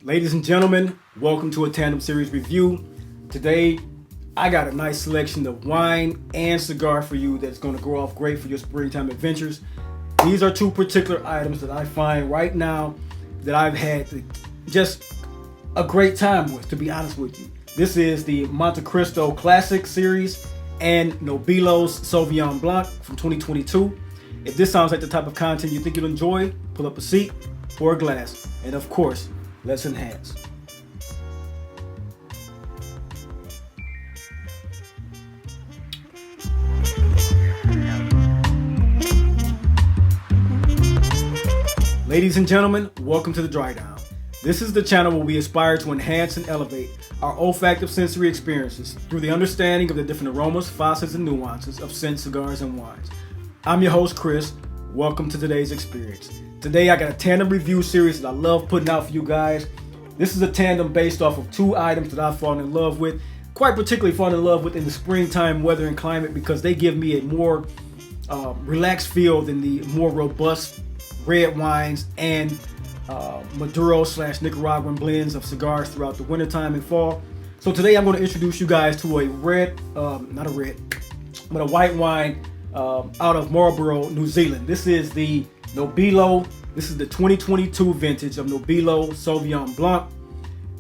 Ladies and gentlemen, welcome to a Tandem Series review. Today, I got a nice selection of wine and cigar for you that's going to go off great for your springtime adventures. These are two particular items that I find right now that I've had just a great time with, to be honest with you. This is the Monte Cristo Classic Series and Nobilo's Sauvignon Blanc from 2022. If this sounds like the type of content you think you'll enjoy, pull up a seat or a glass, and of course, let's enhance. Ladies and gentlemen, welcome to the Dry Down. This is the channel where we aspire to enhance and elevate our olfactive sensory experiences through the understanding of the different aromas, facets, and nuances of scent, cigars, and wines. I'm your host, Chris. Welcome to today's experience. Today, I got a tandem review series that I love putting out for you guys. This is a tandem based off of two items that I've fallen in love with, quite particularly fallen in love with in the springtime weather and climate because they give me a more relaxed feel than the more robust red wines and Maduro/Nicaraguan blends of cigars throughout the wintertime and fall. So today I'm going to introduce you guys to a white wine out of Marlborough, New Zealand. This is the Nobilo. This is the 2022 vintage of Nobilo Sauvignon Blanc.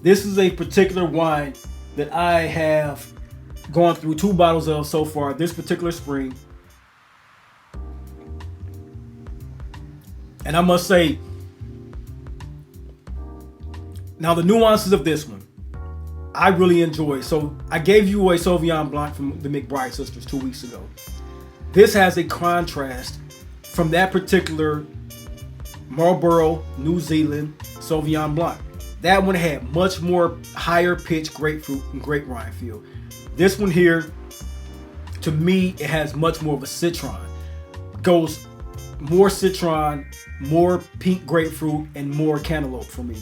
This is a particular wine that I have gone through 2 bottles of so far this particular spring. And I must say, now the nuances of this one, I really enjoy. So I gave you a Sauvignon Blanc from the McBride sisters 2 weeks ago. This has a contrast from that particular Marlborough, New Zealand Sauvignon Blanc. That one had much more higher pitched grapefruit and grape rind feel. This one here, to me, it has much more of a citron. Goes more citron, more pink grapefruit, and more cantaloupe for me.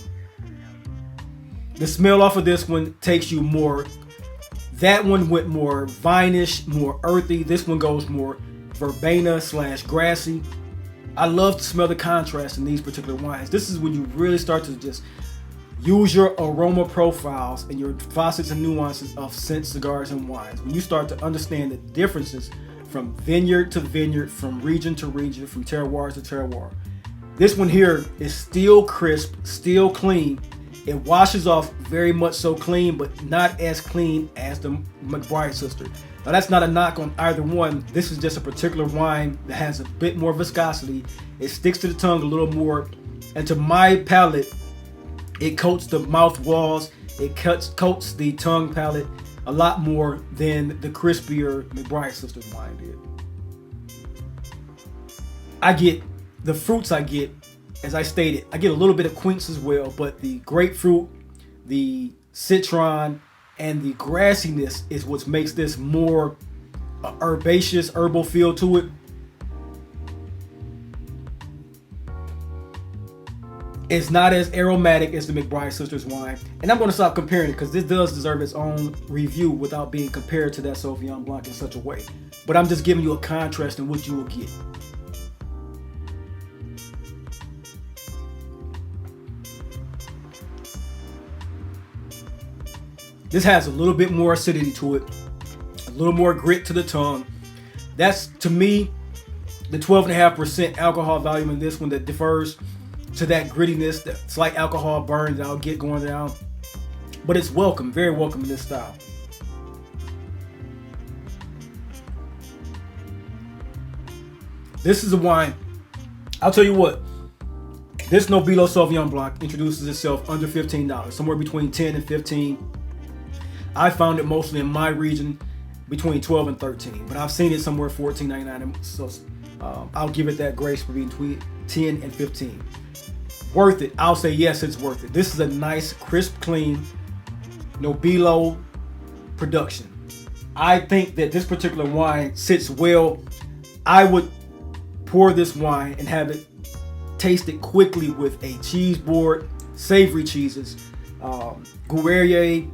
The smell off of this one takes you more. That one went more vinish, more earthy. This one goes more verbena/grassy. I love to smell the contrast in these particular wines. This is when you really start to just use your aroma profiles and your facets and nuances of scent, cigars, and wines. When you start to understand the differences from vineyard to vineyard, from region to region, from terroir to terroir. This one here is still crisp, still clean. It washes off very much so clean, but not as clean as the McBride sister. Now that's not a knock on either one. This is just a particular wine that has a bit more viscosity. It sticks to the tongue a little more, and to my palate, it coats the mouth walls. It coats the tongue palate a lot more than the crispier McBride sisters wine did. I get the fruits I get. As I stated, I get a little bit of quince as well, but the grapefruit, the citron, and the grassiness is what makes this more herbaceous, herbal feel to it. It's not as aromatic as the McBride sisters wine. And I'm going to stop comparing it because this does deserve its own review without being compared to that Sauvignon Blanc in such a way. But I'm just giving you a contrast in what you will get. This has a little bit more acidity to it, a little more grit to the tongue. That's, to me, the 12.5% alcohol volume in this one that differs to that grittiness, that slight alcohol burn that I'll get going down. But it's welcome, very welcome in this style. This is a wine, I'll tell you what, this Nobilo Sauvignon Blanc introduces itself under $15, somewhere between 10 and 15. I found it mostly in my region between 12 and 13, but I've seen it somewhere $14.99, so I'll give it that grace for between 10 and 15. Worth it. I'll say yes, it's worth it. This is a nice, crisp, clean Nobilo production. I think that this particular wine sits well. I would pour this wine and have it tasted quickly with a cheese board, savory cheeses, Gruyere,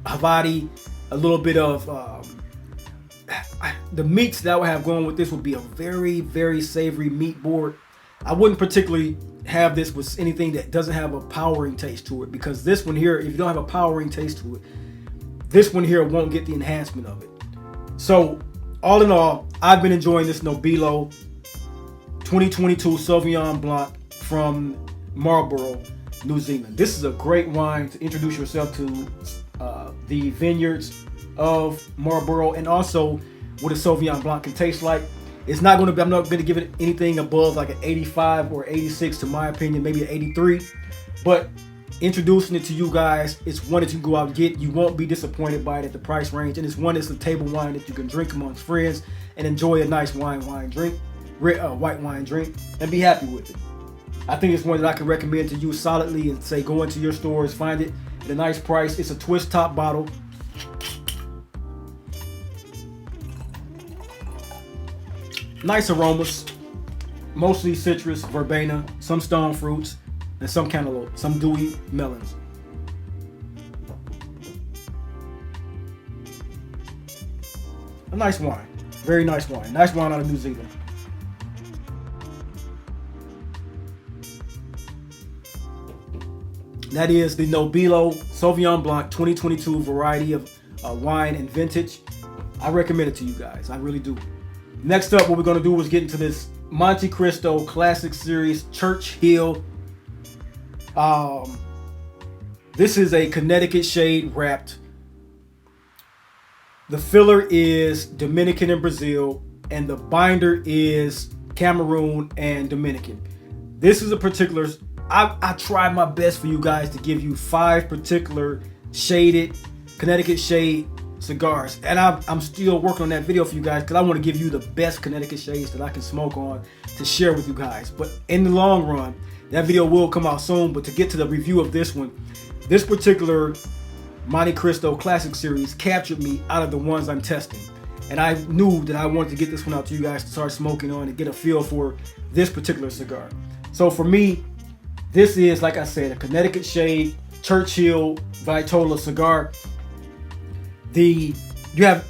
Havarti, a little bit of the meats that I would have going with this would be a very, very savory meat board. I wouldn't particularly have this with anything that doesn't have a powering taste to it, because this one here, if you don't have a powering taste to it, this one here won't get the enhancement of it. So all in all, I've been enjoying this Nobilo 2022 Sauvignon Blanc from Marlborough, New Zealand. This is a great wine to introduce yourself to the vineyards of Marlborough, and also what a Sauvignon Blanc can taste like. It's not going to be, I'm not going to give it anything above like an 85 or 86 to my opinion, maybe an 83. But introducing it to you guys, it's one that you can go out and get. You won't be disappointed by it at the price range. And it's one that's a table wine that you can drink amongst friends and enjoy a nice white wine drink and be happy with it. I think it's one that I can recommend to you solidly, and say go into your stores, find it at a nice price. It's a twist top bottle. Nice aromas, mostly citrus, verbena, some stone fruits, and some cantaloupe, some dewy melons. A nice wine, very nice wine. Nice wine out of New Zealand. That is the Nobilo Sauvignon Blanc 2022 variety of wine and vintage. I recommend it to you guys, I really do. Next up, what we're going to do is get into this Monte Cristo Classic Series Churchill. This is a Connecticut shade wrapped. The filler is Dominican and Brazil, and the binder is Cameroon and Dominican. This is a particular, I tried my best for you guys to give you 5 particular shaded Connecticut shade cigars, and I'm still working on that video for you guys, because I want to give you the best Connecticut shades that I can smoke on to share with you guys. But in the long run, that video will come out soon. But to get to the review of this one, this particular Monte Cristo Classic Series captured me out of the ones I'm testing, and I knew that I wanted to get this one out to you guys to start smoking on and get a feel for this particular cigar. So for me, this is, like I said, a Connecticut shade Churchill Vitola cigar. You're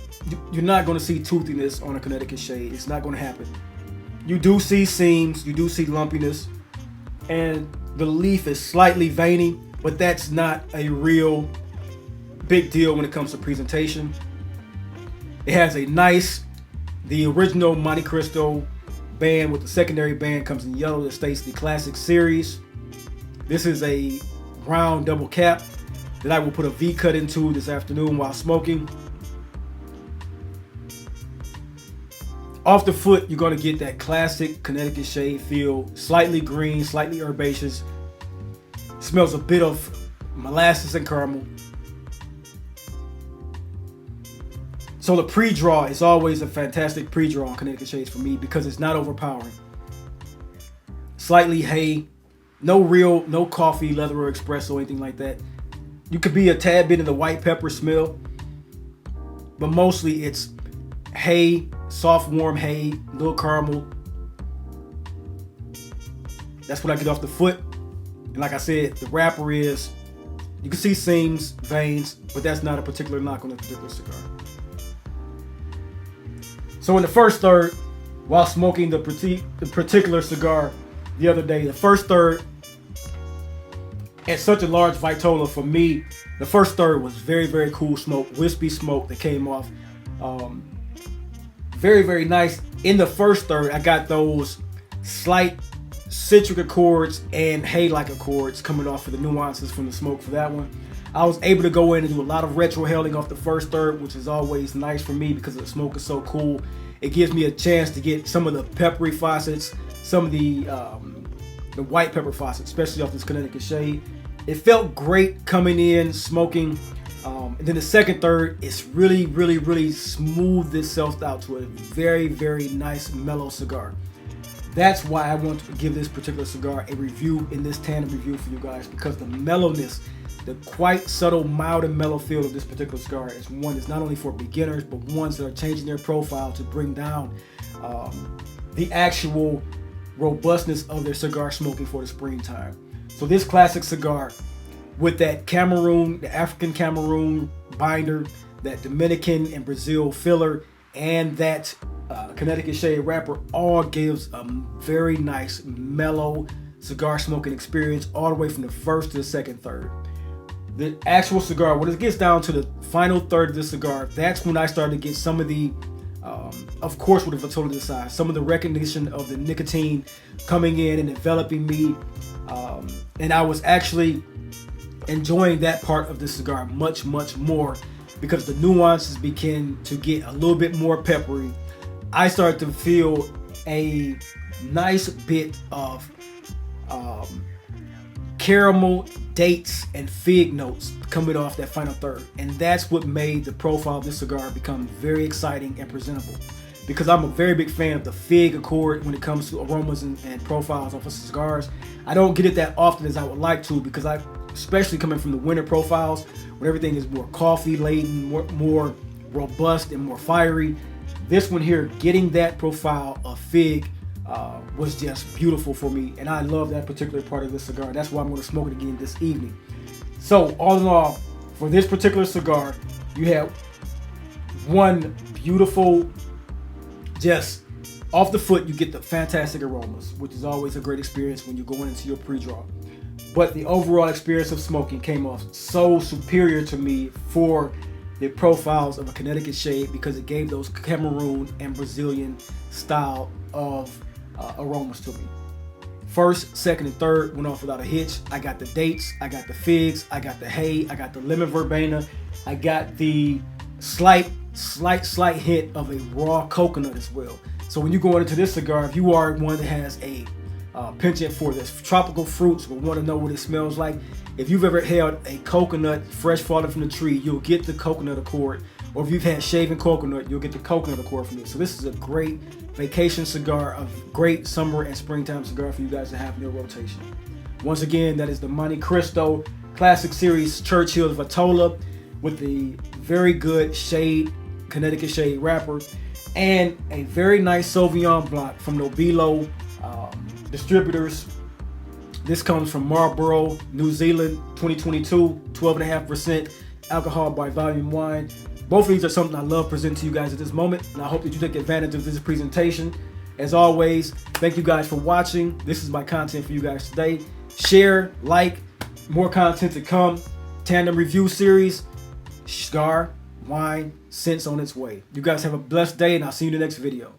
not going to see toothiness on a Connecticut shade. It's not going to happen. You do see seams, you do see lumpiness, and the leaf is slightly veiny, but that's not a real big deal when it comes to presentation. It has a nice, the original Monte Cristo band with the secondary band comes in yellow that states the Classic Series. This is a round double cap that I will put a V cut into this afternoon while smoking. Off the foot, you're going to get that classic Connecticut shade feel, slightly green, slightly herbaceous. Smells a bit of molasses and caramel. So the pre-draw is always a fantastic pre-draw on Connecticut shades for me, because it's not overpowering. Slightly hay, no coffee, leather, or espresso, anything like that. You could be a tad bit in the white pepper smell, but mostly it's hay, soft, warm hay, little caramel. That's what I get off the foot. And like I said, the wrapper is, you can see seams, veins, but that's not a particular knock on this particular cigar. So in the first third, while smoking the particular cigar the other day, the first third, at such a large Vitola, for me, the first third was very, very cool smoke, wispy smoke that came off. Very, very nice. In the first third, I got those slight citric accords and hay-like accords coming off of the nuances from the smoke for that one. I was able to go in and do a lot of retrohaling off the first third, which is always nice for me because the smoke is so cool. It gives me a chance to get some of the peppery facets, some of the white pepper facets, especially off this Connecticut shade. It felt great coming in, smoking. And then the second third, it's really, really, really smoothed itself out to a very, very nice mellow cigar. That's why I want to give this particular cigar a review in this tandem review for you guys, because the mellowness, the quite subtle, mild and mellow feel of this particular cigar is one that's not only for beginners, but ones that are changing their profile to bring down the actual robustness of their cigar smoking for the springtime. So this classic cigar, with that Cameroon, the African Cameroon binder, that Dominican and Brazil filler, and that Connecticut Shade wrapper, all gives a very nice mellow cigar smoking experience all the way from the first to the second third. The actual cigar, when it gets down to the final third of the cigar, that's when I started to get some of the, of course with the volatility size, some of the recognition of the nicotine coming in and enveloping me. And I was actually enjoying that part of the cigar much more because the nuances begin to get a little bit more peppery. I started to feel a nice bit of caramel, dates, and fig notes coming off that final third. And that's what made the profile of this cigar become very exciting and presentable. Because I'm a very big fan of the fig accord when it comes to aromas and profiles off of cigars. I don't get it that often as I would like to, because especially coming from the winter profiles, when everything is more coffee laden, more robust and more fiery. This one here, getting that profile of fig was just beautiful for me, and I love that particular part of the cigar. That's why I'm going to smoke it again this evening. So all in all, for this particular cigar, you have one beautiful, just off the foot, you get the fantastic aromas, which is always a great experience when you're going into your pre-draw. But the overall experience of smoking came off so superior to me for the profiles of a Connecticut Shade, because it gave those Cameroon and Brazilian style of aromas to me. First, second, and third went off without a hitch. I got the dates, I got the figs, I got the hay, I got the lemon verbena, I got the slight hint of a raw coconut as well. So when you go into this cigar, if you are one that has a penchant for this tropical fruits, but want to know what it smells like, if you've ever held a coconut fresh falling from the tree, you'll get the coconut accord. Or if you've had shaven coconut, you'll get the coconut accord from this. So this is a great vacation cigar, a great summer and springtime cigar for you guys to have in your rotation. Once again, that is the Monte Cristo Classic Series Churchill Vitola with the very good shade, Connecticut Shade wrapper, and a very nice Sauvignon Blanc from Nobilo distributors. This comes from Marlborough, New Zealand, 2022, 12.5% alcohol by volume wine. Both of these are something I love presenting to you guys at this moment, and I hope that you take advantage of this presentation. As always, thank you guys for watching. This is my content for you guys today. Share, like, more content to come. Tandem review series, cigar, wine, scents on its way. You guys have a blessed day, and I'll see you in the next video.